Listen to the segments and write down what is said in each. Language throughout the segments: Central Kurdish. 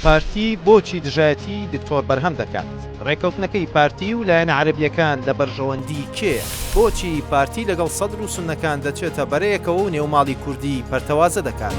پارتی بۆچی دژایەتی دکتۆر بەرهەم دەکات؟ ڕێکەوتنەکەی پارتی و لایەنە عەرەبیەکان لە بەرژەوەندی کێیە؟ بۆچی پارتی لەگەڵ سەدر و سوننەکان دەچێتە بەرەیەکەوە و نێوماڵی کوردی پەرتەوازە دەکات؟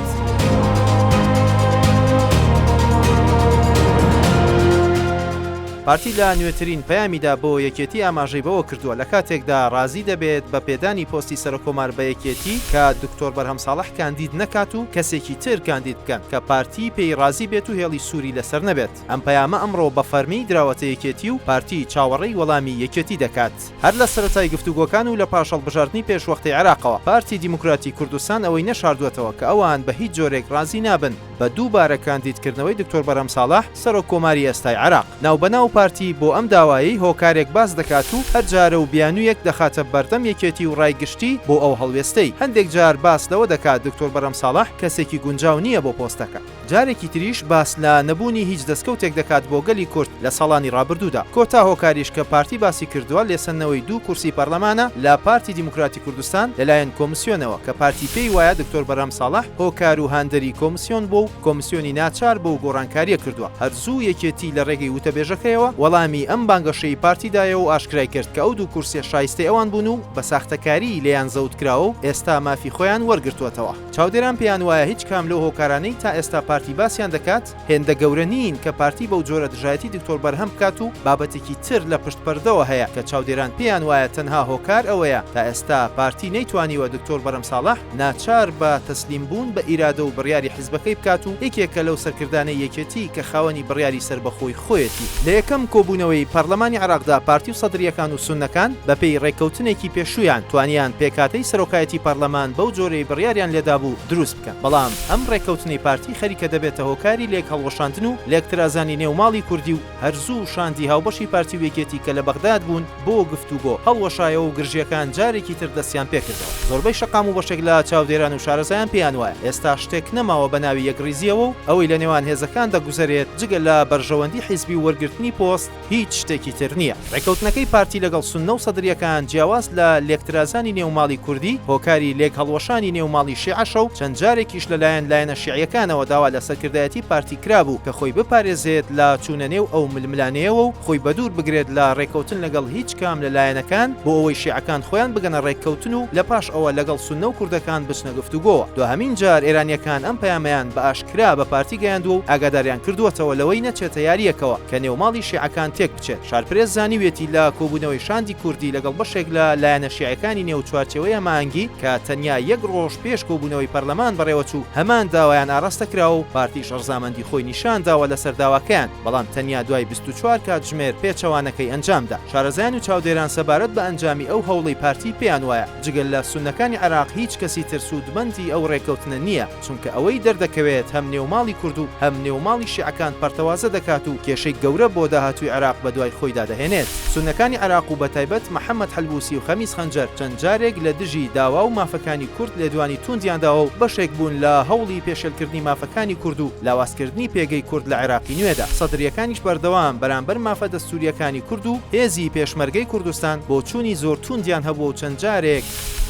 پارتی لە نوێترین پەیامیدا بۆ یەکێتی ئاماژەی بەوە کردووە لە کاتێکدا ڕازی دەبێت بە پێدانی پۆستی سەرۆکۆمار بە یەکێتی کە دکتۆر بەرهەم ساڵح کاندید نەکات و کەسێکی تر کاندید بکەن کە پارتی پێی ڕازی بێت و هێڵی سووری لەسەر نەبێت. ئەم پەیامە ئەمڕۆ بە فەرمی دراوەتە یەکێتی و پارتی چاوەڕێی وەڵامی یەکێتی دەکات. هەر لە سەرەتای گفتوگۆکان و لە پاشەڵبژاردننی پێشوەختەی عێراقەوە پارتی دیموکراتی کوردستان ئەوەی نەشاردووەتەوە کە ئەوان بە هیچ جۆرێک ڕازی نابن بە دووبارە کاندیدکردنەوەی دکتۆر بەرهەم ساڵح سەرۆکۆماری ئێستای عێراق. ناوبەناو پارتی بۆ ئەم داوایی هۆکارێک باس دەکات و هەر جارە و بیانوویەک دەخاتە بەردەم یەکێتی و ڕایگشتی بۆ ئەو هەڵوێستەی. هەندێک جار باس لەوە دەکات دکتۆر بەرهەم ساڵح کەسێکی گونجاو نییە بۆ پۆستەکە. جارێکی تریش باس لە نەبوونی هیچ دەستکەوتێک دەکات بۆ گەلی کورد لە ساڵانی ڕابردوودا. کۆتا هۆکاریش کە پارتی باسی کردووە لێسەنەوەی 2 کورسی پەرلەمانە لە پارتی دیموکراتی کوردستان لەلایەن کۆمیسیۆنەوە کە پارتی پێی وایە دکتۆر بەرهەم ساڵح هۆکار و هاندەری کۆمیسیۆن بۆ و کۆمیسیۆنی ناچار بۆ و گۆڕانکاریە کردووە. هەرزوو یەکێتی لە ڕێگەی وتەبێژەکەیەوە وەڵامی ئەم بانگەشەی پارتیدایە و ئاشکرای کرد کە ئەو 2 کورسیە شایستەی ئەوان بوون و بە ساختەکاری لێیان زەوت کراوە و ئێستا مافی خۆیان وەرگرتووەتەوە. چاودێران پێیان وایە هیچ کام لەو هۆکارانەی تا ئێستا پارتی باسییان دەکات هێندە گەورە نین کە پارتی بەو جۆرە دژایەتی دکتۆر بەرهەم بکات و بابەتێکی تر لە پشت پەردەوە هەیە کە چاودێران پێیان وایە تەنها هۆکار ئەوەیە تا ئێستا پارتی نەیتوانیوە دکتۆر بەرهەم ساڵح ناچار بە تەسلیم بوون بە ئیرادە و بڕیاری حیزبەکەی بکات و یەکێکە لەو سەرکردانەی یەکێتی کە خاوەنی بڕیاری سربەخۆی خۆیەتی. لە یەکەم کۆبوونەوەی پەرلەمانی عێراقدا پارتی و سەدرریەکان و سوننەکان بەپێی ڕێککەوتنێکی پێشویان توانیان پێکاتەی سەرۆکایەتی پەرلەمان بەو جۆرەی بڕیاریان لێدابوو دروست بکەن. بەڵام ئەم ڕێککەوتنەی پارتی خەریکە دەبێتە هۆکاری لێک هەڵوەشاندن و لێکترازانی نێوماڵی کوردی و هەرزوو شاندی هاوبەشی پارتی و یەکێتی کە لە بەغداد بوون بۆ گفتوگۆ هەڵوەشایەوە و گرژیەکان جارێکی تر دەستیان پێکردەوە. زۆربەی شەقام و بەشێک لە چاودێران و شارەزایان پێیان وایە ئێستا شتێک نەماوە بە ناوی یەکڕیزیەوە و ئەوەی لە نێوان هێزەکان دەگوزارێت جگە لە بەرژەوەندی حیزبی و وەرگرتنی پۆست هیچ شتێکی تر نییە. ڕێکەوتنەکەی پارتی لەگەڵ سوننە و سەدرریەکان جیاواز لە لێکترازانی نێوماڵی کوردی هۆکاری لێک هەڵوەشانی نێوماڵی شیعەشە و چەند جارێکیش لایەنە شیعیەکانەوە داوا لە سەرکردایەتی پارتی کرابوو کە خۆی بپارێزێت لە چوونە نێو ئەو ململانەیەوە و خۆی بەدوور بگرێت لە ڕێکەوتن لەگەڵ هیچ کام لە لایەنەکان بۆ ئەوەی شیعەکان خۆیان بگەنە ڕێککەوتن و لە پاش ئەوە لەگەڵ سوننە و کوردەکان بچنە گفتوگۆوە. دوهەمین جار ئێرانیەکان ئەم پەیامەیان بە ئاشکرا بە پارتی گەیاندووە و ئاگاداریان کردووەتەوە لەوەی نەچێتە یاریەکەوە کە نێوماڵی شیعەکان تێک بچێت. شارپرێز زانیوێتی لە کۆبوونەوەی شاندی کوردی لەگەڵ بەشێک لە لایەنە شیعەکانی نێو چوارچێوەیە مانگی کە تەنیا 1 ڕۆژ پێش کۆبوونەوەی پەرلەمان بەڕێوەچوو هەمان داوایان ئاڕاستە کراوە و پارتیش ڕزامەندی خۆی نیشانداوە لەسەر داواکەیان بەڵام تەنیا دوای 24 کاتژمێر پێچەوانەکەی ئەنجامدا. شارەزایان و چاودێران سەبارەت بە ئەنجامی ئەو هەوڵەی پارتی پێیان وایە جگەل لە سوننەکانی عێراق هیچ کەسی تر سوودمەندی ئەو ڕێکەوتنە نییە چونکە ئەوەی دەردەکەوێت هەم نێوماڵی کورد و هەم نێوماڵی شیعەکان پەرتەوازە دەکات و کێشەی گەورە بۆ داهاتووی عێراق بە دوای خۆیدا دەهێنێت. سوننەکانی عێراق و بەتایبەت محەممەد حەلبوسی و خەمیس خەنجەر چەند جارێک لە دژی داوا و مافەکانی کورد لێدوانی توندیانداوە و بەشێک بوون لە هەوڵی پێشێلکردنی مافەکانی کورد و لاوازکردنی پێگەی کورد لە عێراقی نوێدا. سەدرریەکانیش بەردەوام بەرامبەر مافە دەستووریەکانی کورد و هێزی پێشمەرگەی کوردستان بۆ چوونی زۆر توندیان هەبوو و چەند جارێک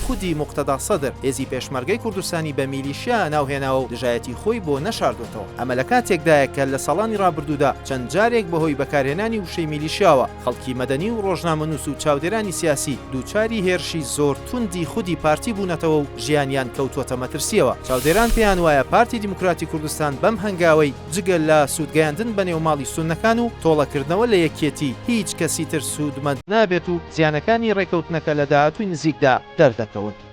خودی مقتەدا سەدر هێزی پێشمەرگەی کوردستانی بە میلیشیا ناوهێناوە و دژایەتی خۆی بۆ نەشاردوێتەوە. ئەمە لە کاتێکدایە کە لە ساڵانی ڕابردوودا چەند جارێک بەهۆی بەکارهێنانی وشەی میلیشیاوە خەڵکی مەدەنی و ڕۆژنامەنووس و چاودێرانی سیاسی دووچاری هێرشی زۆر توندی خودی پارتی بوونەتەوە و ژیانیان کەوتوەتە مەترسیەوە. چاودێران پێیان وایە پارتی دیموکراتی کوردستان بەم هەنگاوەی جگەل لە سوودگەیاندن بە نێوماڵی سوننەکان و تۆڵەکردنەوە لە یەکێتی هیچ کەسی تر سوودمەند نابێت و زیانەکانی ڕێکەوتنەکە لە داهاتووی نزیکدا دەردەکەون.